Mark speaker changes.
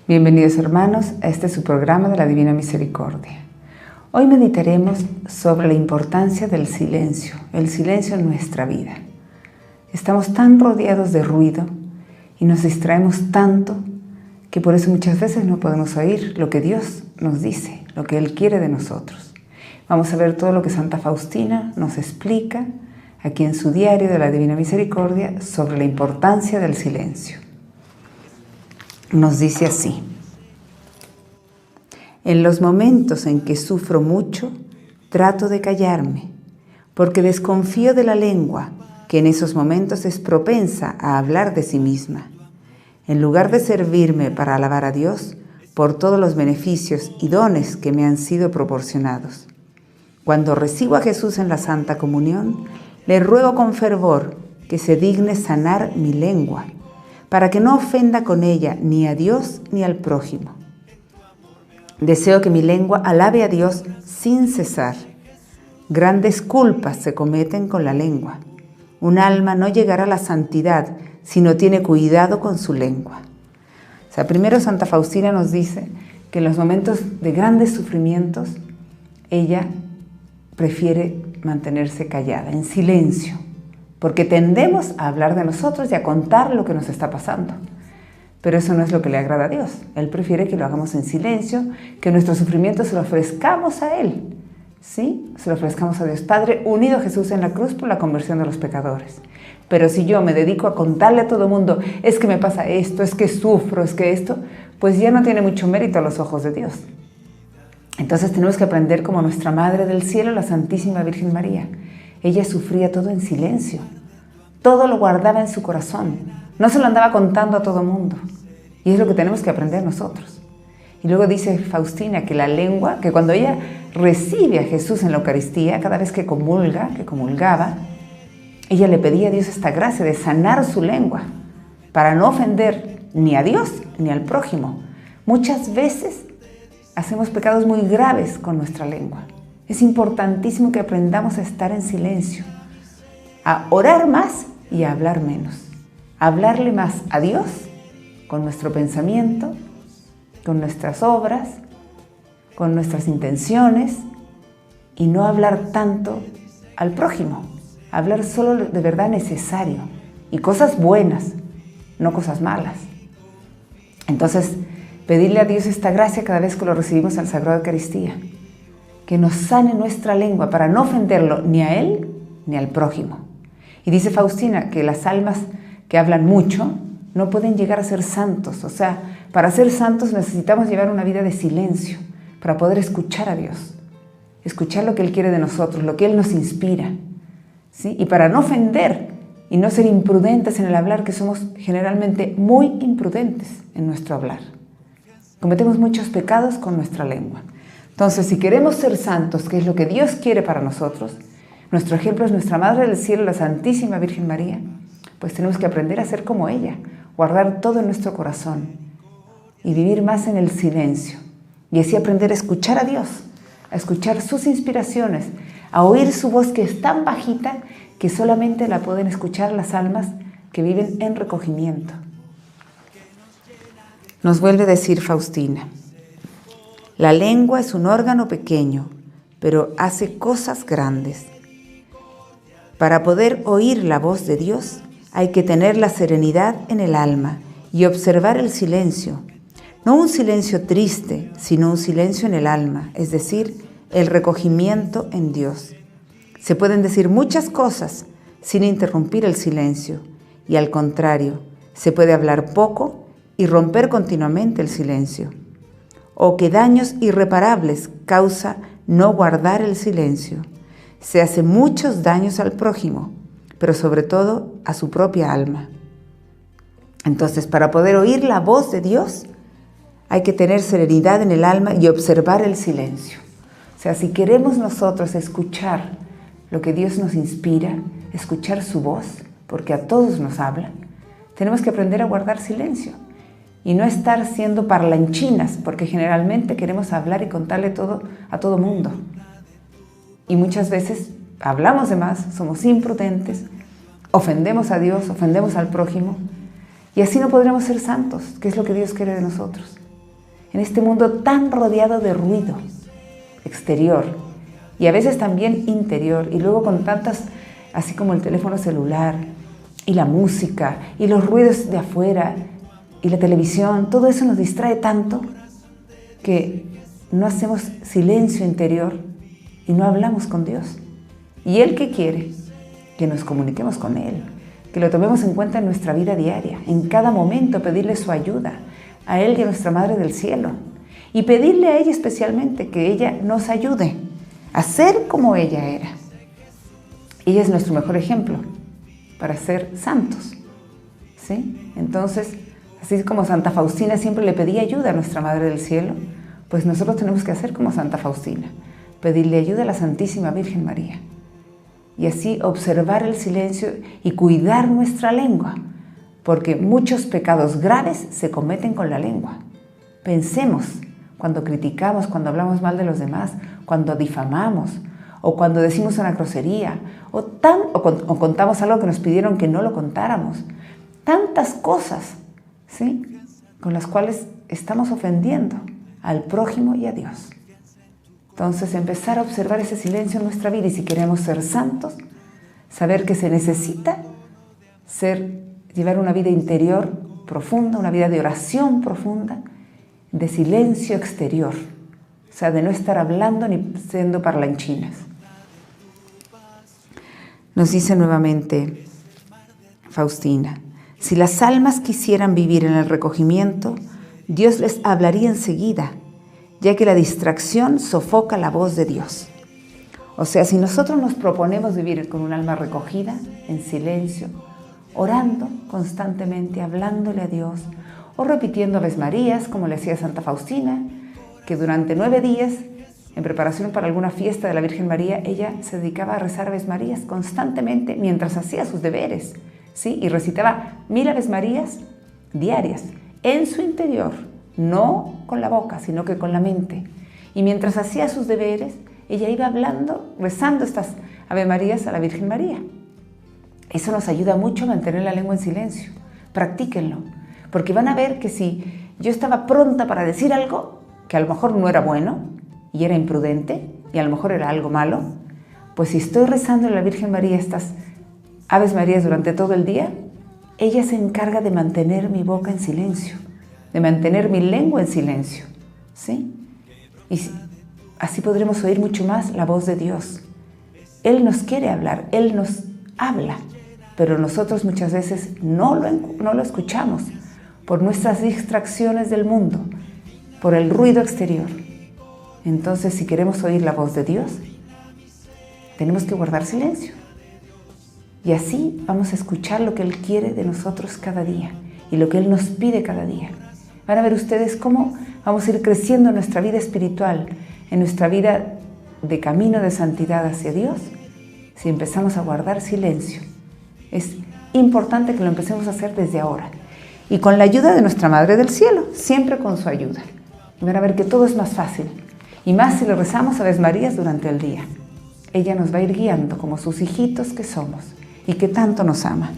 Speaker 1: Bienvenidos hermanos a este su programa de la Divina Misericordia. Hoy meditaremos sobre la importancia del silencio, el silencio en nuestra vida. Estamos tan rodeados de ruido y nos distraemos tanto que por eso muchas veces no podemos oír lo que Dios nos dice, lo que Él quiere de nosotros. Vamos a ver todo lo que Santa Faustina nos explica aquí en su diario de la Divina Misericordia sobre la importancia del silencio. Nos dice así: en los momentos en que sufro mucho, trato de callarme, porque desconfío de la lengua, que en esos momentos es propensa a hablar de sí misma. En lugar de servirme para alabar a Dios por todos los beneficios y dones que me han sido proporcionados. Cuando recibo a Jesús en la Santa Comunión, le ruego con fervor que se digne sanar mi lengua, para que no ofenda con ella ni a Dios ni al prójimo. Deseo que mi lengua alabe a Dios sin cesar. Grandes culpas se cometen con la lengua. Un alma no llegará a la santidad si no tiene cuidado con su lengua. Primero Santa Faustina nos dice que en los momentos de grandes sufrimientos, ella prefiere mantenerse callada, en silencio, porque tendemos a hablar de nosotros y a contar lo que nos está pasando. Pero eso no es lo que le agrada a Dios. Él prefiere que lo hagamos en silencio, que nuestro sufrimiento se lo ofrezcamos a Él. ¿Sí? Se lo ofrezcamos a Dios Padre, unido a Jesús en la cruz por la conversión de los pecadores. Pero si yo me dedico a contarle a todo el mundo, es que me pasa esto, es que sufro, es que esto, pues ya no tiene mucho mérito a los ojos de Dios. Entonces tenemos que aprender como nuestra Madre del Cielo, la Santísima Virgen María. Ella sufría todo en silencio. Todo lo guardaba en su corazón. No se lo andaba contando a todo el mundo. Y es lo que tenemos que aprender nosotros. Y luego dice Faustina que la lengua, que cuando ella recibe a Jesús en la Eucaristía, cada vez que comulgaba, ella le pedía a Dios esta gracia de sanar su lengua para no ofender ni a Dios ni al prójimo. Muchas veces hacemos pecados muy graves con nuestra lengua. Es importantísimo que aprendamos a estar en silencio, a orar más y a hablar menos. A hablarle más a Dios con nuestro pensamiento, con nuestras obras, con nuestras intenciones, y no hablar tanto al prójimo. Hablar solo de verdad necesario y cosas buenas, no cosas malas. Entonces, pedirle a Dios esta gracia cada vez que lo recibimos al Sagrado Eucaristía, que nos sane nuestra lengua para no ofenderlo ni a Él ni al prójimo. Y dice Faustina que las almas que hablan mucho no pueden llegar a ser santos. O sea, para ser santos necesitamos llevar una vida de silencio para poder escuchar a Dios, escuchar lo que Él quiere de nosotros, lo que Él nos inspira, ¿sí? Y para no ofender y no ser imprudentes en el hablar, que somos generalmente muy imprudentes en nuestro hablar. Cometemos muchos pecados con nuestra lengua. Entonces, si queremos ser santos, que es lo que Dios quiere para nosotros, nuestro ejemplo es nuestra Madre del Cielo, la Santísima Virgen María, pues tenemos que aprender a ser como ella, guardar todo en nuestro corazón y vivir más en el silencio. Y así aprender a escuchar a Dios, a escuchar sus inspiraciones, a oír su voz que es tan bajita que solamente la pueden escuchar las almas que viven en recogimiento. Nos vuelve a decir Faustina: la lengua es un órgano pequeño, pero hace cosas grandes. Para poder oír la voz de Dios, hay que tener la serenidad en el alma y observar el silencio. No un silencio triste, sino un silencio en el alma, es decir, el recogimiento en Dios. Se pueden decir muchas cosas sin interrumpir el silencio, y al contrario, se puede hablar poco y romper continuamente el silencio. O que daños irreparables causa no guardar el silencio. Se hace muchos daños al prójimo, pero sobre todo a su propia alma. Entonces, para poder oír la voz de Dios, hay que tener serenidad en el alma y observar el silencio. O sea, si queremos nosotros escuchar lo que Dios nos inspira, escuchar su voz, porque a todos nos habla, tenemos que aprender a guardar silencio y no estar siendo parlanchinas, porque generalmente queremos hablar y contarle todo a todo mundo. Y muchas veces hablamos de más, somos imprudentes, ofendemos a Dios, ofendemos al prójimo, y así no podremos ser santos, que es lo que Dios quiere de nosotros. en este mundo tan rodeado de ruido exterior y a veces también interior, y luego con tantas, así como el teléfono celular y la música y los ruidos de afuera y la televisión, todo eso nos distrae tanto que no hacemos silencio interior y no hablamos con Dios. ¿Y Él qué quiere? Que nos comuniquemos con Él, que lo tomemos en cuenta en nuestra vida diaria, en cada momento pedirle su ayuda, a Él y a nuestra Madre del Cielo, y pedirle a ella especialmente que ella nos ayude a ser como ella era. Ella es nuestro mejor ejemplo para ser santos, ¿sí? Entonces, así como Santa Faustina siempre le pedía ayuda a nuestra Madre del Cielo, pues nosotros tenemos que hacer como Santa Faustina, pedirle ayuda a la Santísima Virgen María. Y así observar el silencio y cuidar nuestra lengua, porque muchos pecados graves se cometen con la lengua. Pensemos cuando criticamos, cuando hablamos mal de los demás, cuando difamamos, o cuando decimos una grosería, o contamos algo que nos pidieron que no lo contáramos. Tantas cosas, ¿sí?, con las cuales estamos ofendiendo al prójimo y a Dios. Entonces, empezar a observar ese silencio en nuestra vida, y si queremos ser santos, saber que se necesita llevar una vida interior profunda, una vida de oración profunda, de silencio exterior, o sea, de no estar hablando ni siendo parlanchinas. Nos dice nuevamente Faustina: si las almas quisieran vivir en el recogimiento, Dios les hablaría enseguida, ya que la distracción sofoca la voz de Dios. O sea, si nosotros nos proponemos vivir con un alma recogida, en silencio, orando constantemente, hablándole a Dios, o repitiendo Aves Marías, como le hacía Santa Faustina, que durante 9 días, en preparación para alguna fiesta de la Virgen María, ella se dedicaba a rezar Aves Marías constantemente mientras hacía sus deberes, ¿sí? Y recitaba 1000 Aves Marías diarias, en su interior, no con la boca, sino que con la mente. Y mientras hacía sus deberes, ella iba hablando, rezando estas Ave Marías a la Virgen María. Eso nos ayuda mucho a mantener la lengua en silencio. Practíquenlo, porque van a ver que si yo estaba pronta para decir algo que a lo mejor no era bueno y era imprudente y a lo mejor era algo malo, pues si estoy rezando a la Virgen María estas Aves Marías durante todo el día, ella se encarga de mantener mi boca en silencio, de mantener mi lengua en silencio, ¿sí? Y así podremos oír mucho más la voz de Dios. Él nos quiere hablar, Él nos habla, pero nosotros muchas veces no lo escuchamos por nuestras distracciones del mundo, por el ruido exterior. Entonces, si queremos oír la voz de Dios, tenemos que guardar silencio. Y así vamos a escuchar lo que Él quiere de nosotros cada día y lo que Él nos pide cada día. Van a ver ustedes cómo vamos a ir creciendo en nuestra vida espiritual, en nuestra vida de camino de santidad hacia Dios, si empezamos a guardar silencio. Es importante que lo empecemos a hacer desde ahora. Y con la ayuda de nuestra Madre del Cielo, siempre con su ayuda. Y van a ver que todo es más fácil. Y más si le rezamos Aves Marías durante el día. Ella nos va a ir guiando como sus hijitos que somos y que tanto nos ama.